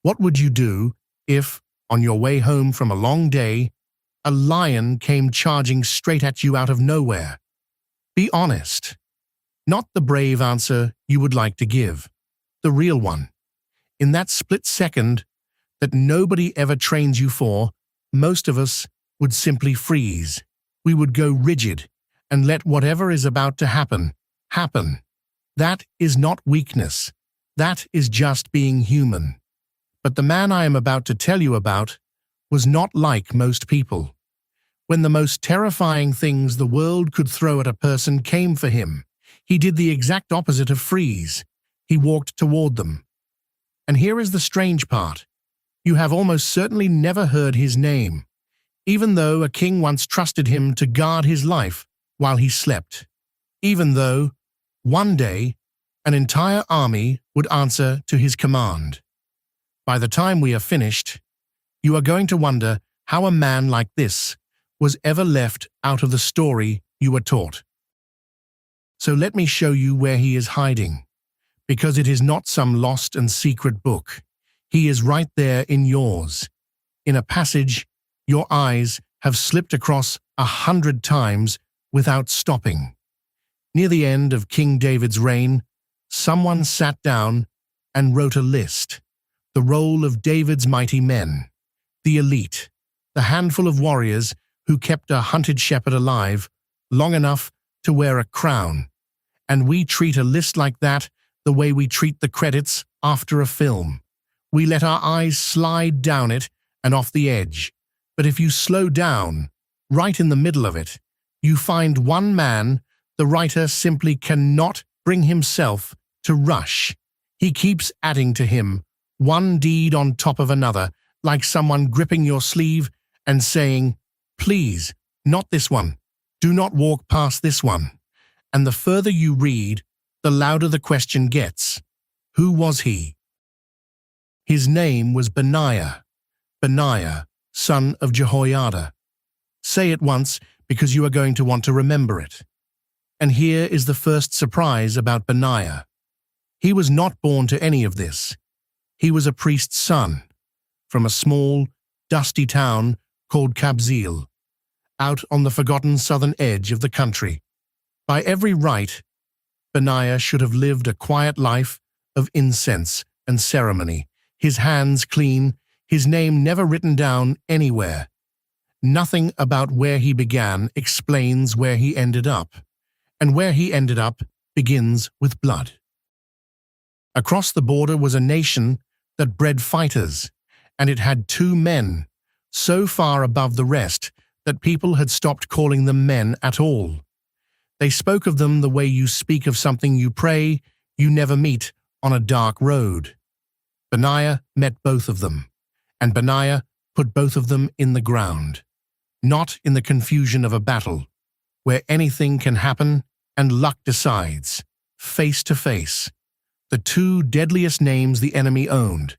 What would you do if, on your way home from a long day, a lion came charging straight at you out of nowhere? Be honest. Not the brave answer you would like to give. The real one. In that split second that nobody ever trains you for, most of us would simply freeze. We would go rigid and let whatever is about to happen, happen. That is not weakness. That is just being human. But the man I am about to tell you about was not like most people. When the most terrifying things the world could throw at a person came for him, he did the exact opposite of freeze. He walked toward them. And here is the strange part. You have almost certainly never heard his name, even though a king once trusted him to guard his life while he slept. Even though, one day, an entire army would answer to his command. By the time we are finished, you are going to wonder how a man like this was ever left out of the story you were taught. So let me show you where he is hiding, because it is not some lost and secret book. He is right there in yours, in a passage your eyes have slipped across 100 times without stopping. Near the end of King David's reign, someone sat down and wrote a list, the roll of David's mighty men, the elite, the handful of warriors who kept a hunted shepherd alive long enough to wear a crown. And we treat a list like that the way we treat the credits after a film. We let our eyes slide down it and off the edge. But if you slow down, right in the middle of it, you find one man the writer simply cannot bring himself to rush. He keeps adding to him, one deed on top of another, like someone gripping your sleeve and saying, "Please, not this one. Do not walk past this one." And the further you read, the louder the question gets. Who was he? His name was Benaiah. Benaiah, son of Jehoiada. Say it once because you are going to want to remember it. And here is the first surprise about Benaiah. He was not born to any of this. He was a priest's son, from a small, dusty town called Kabzeel, out on the forgotten southern edge of the country. By every right, Benaiah should have lived a quiet life of incense and ceremony, his hands clean, his name never written down anywhere. Nothing about where he began explains where he ended up, and where he ended up begins with blood. Across the border was a nation that bred fighters, and it had 2 men, so far above the rest that people had stopped calling them men at all. They spoke of them the way you speak of something you pray you never meet on a dark road. Benaiah met both of them, and Benaiah put both of them in the ground, not in the confusion of a battle, where anything can happen and luck decides, face to face. The 2 deadliest names the enemy owned,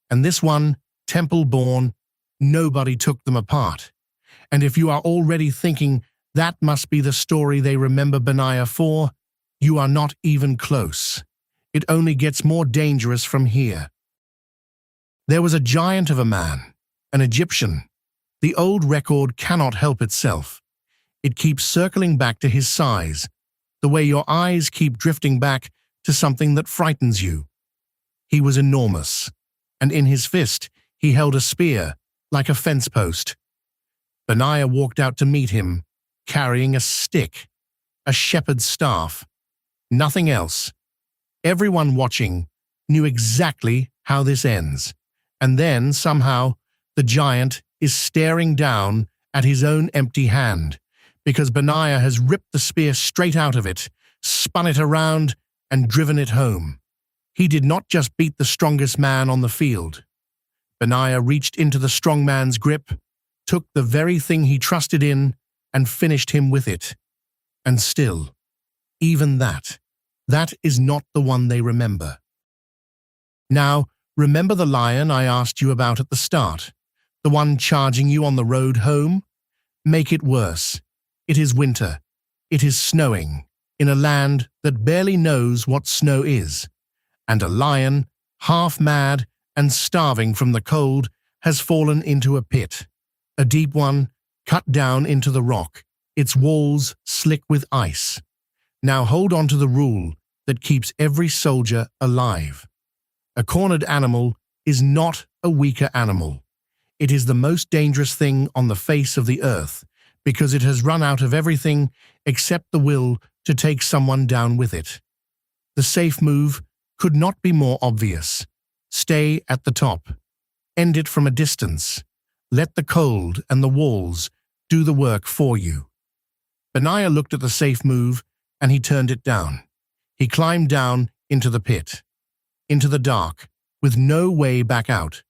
and this one, temple-born, nobody took them apart. And if you are already thinking that must be the story they remember Benaiah for, you are not even close. It only gets more dangerous from here. There was a giant of a man, an Egyptian. The old record cannot help itself. It keeps circling back to his size, the way your eyes keep drifting back to something that frightens you. He was enormous, and in his fist he held a spear, like a fence post. Benaiah walked out to meet him, carrying a stick, a shepherd's staff. Nothing else. Everyone watching knew exactly how this ends. And then, somehow, the giant is staring down at his own empty hand, because Benaiah has ripped the spear straight out of it, spun it around, and driven it home. He did not just beat the strongest man on the field. Benaiah reached into the strong man's grip, took the very thing he trusted in, and finished him with it. And still, even that is not the one they remember. Now, remember the lion I asked you about at the start? The one charging you on the road home? Make it worse. It is winter. It is snowing, in a land that barely knows what snow is. And a lion, half mad and starving from the cold, has fallen into a pit, a deep one, cut down into the rock, its walls slick with ice. Now hold on to the rule that keeps every soldier alive. A cornered animal is not a weaker animal. It is the most dangerous thing on the face of the earth because it has run out of everything except the will to take someone down with it. The safe move could not be more obvious. Stay at the top. End it from a distance. Let the cold and the walls do the work for you. Benaiah looked at the safe move and he turned it down. He climbed down into the pit, into the dark, with no way back out,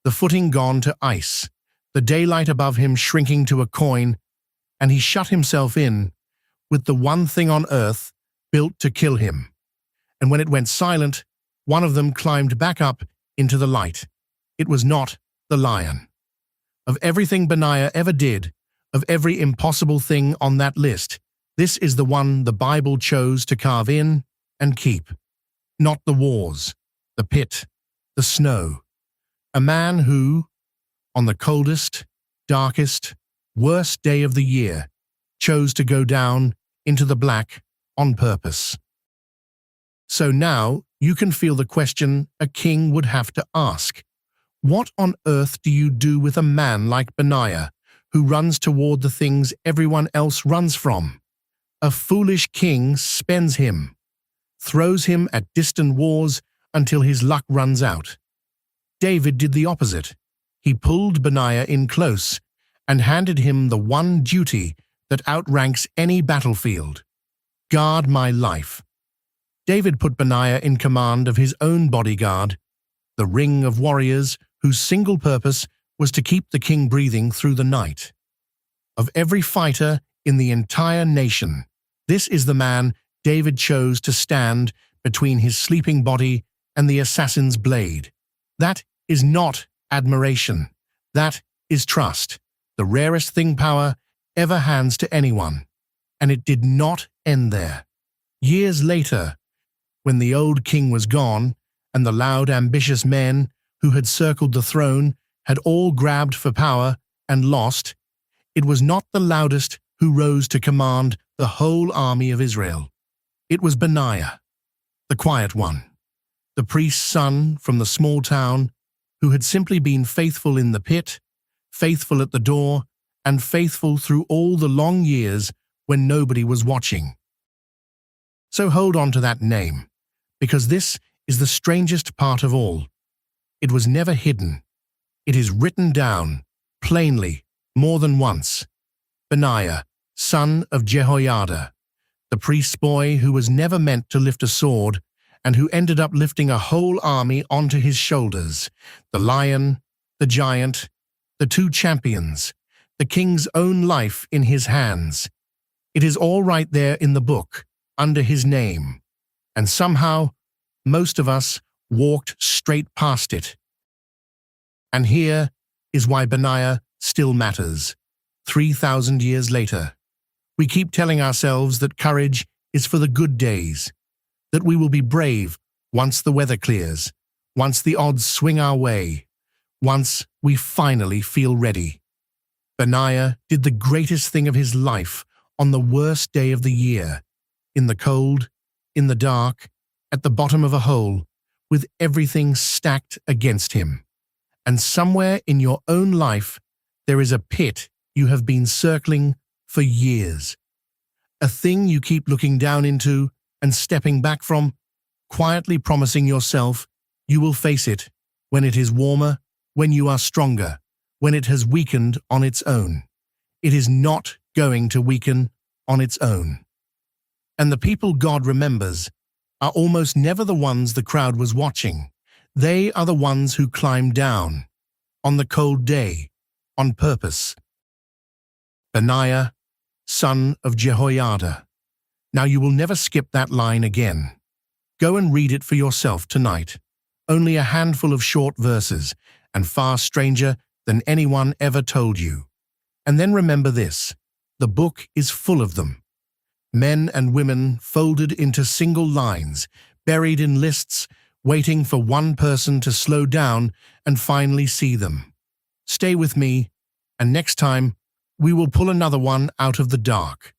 the footing gone to ice, the daylight above him shrinking to a coin, and he shut himself in with the one thing on earth built to kill him. And when it went silent, one of them climbed back up into the light. It was not the lion. Of everything Benaiah ever did, of every impossible thing on that list, this is the one the Bible chose to carve in and keep. Not the wars, the pit, the snow. A man who, on the coldest, darkest, worst day of the year, chose to go down into the black on purpose. So now you can feel the question a king would have to ask. What on earth do you do with a man like Benaiah, who runs toward the things everyone else runs from? A foolish king spends him, throws him at distant wars until his luck runs out. David did the opposite. He pulled Benaiah in close and handed him the one duty that outranks any battlefield: guard my life. David put Benaiah in command of his own bodyguard, the ring of warriors whose single purpose was to keep the king breathing through the night. Of every fighter in the entire nation, this is the man David chose to stand between his sleeping body and the assassin's blade. That is not admiration. That is trust, the rarest thing power ever hands to anyone. And it did not end there. Years later, when the old king was gone and the loud, ambitious men who had circled the throne had all grabbed for power and lost, it was not the loudest who rose to command the whole army of Israel. It was Benaiah, the quiet one, the priest's son from the small town who had simply been faithful in the pit, faithful at the door, and faithful through all the long years when nobody was watching. So hold on to that name, because this is the strangest part of all. It was never hidden. It is written down, plainly, more than once. Benaiah, son of Jehoiada, the priest's boy who was never meant to lift a sword and who ended up lifting a whole army onto his shoulders, the lion, the giant, the two champions, the king's own life in his hands. It is all right there in the book, under his name, and somehow most of us walked straight past it. And here is why Benaiah still matters, 3,000 years later. We keep telling ourselves that courage is for the good days, that we will be brave once the weather clears, once the odds swing our way, once we finally feel ready. Benaiah did the greatest thing of his life on the worst day of the year, in the cold, in the dark, at the bottom of a hole, with everything stacked against him. And somewhere in your own life, there is a pit you have been circling for years. A thing you keep looking down into and stepping back from, quietly promising yourself you will face it when it is warmer, when you are stronger, when it has weakened on its own. It is not going to weaken on its own. And the people God remembers are almost never the ones the crowd was watching. They are the ones who climbed down, on the cold day, on purpose. Benaiah, son of Jehoiada. Now you will never skip that line again. Go and read it for yourself tonight. Only a handful of short verses, and far stranger than anyone ever told you. And then remember this, the book is full of them. Men and women folded into single lines, buried in lists waiting for one person to slow down and finally see them. Stay with me, and next time, we will pull another one out of the dark.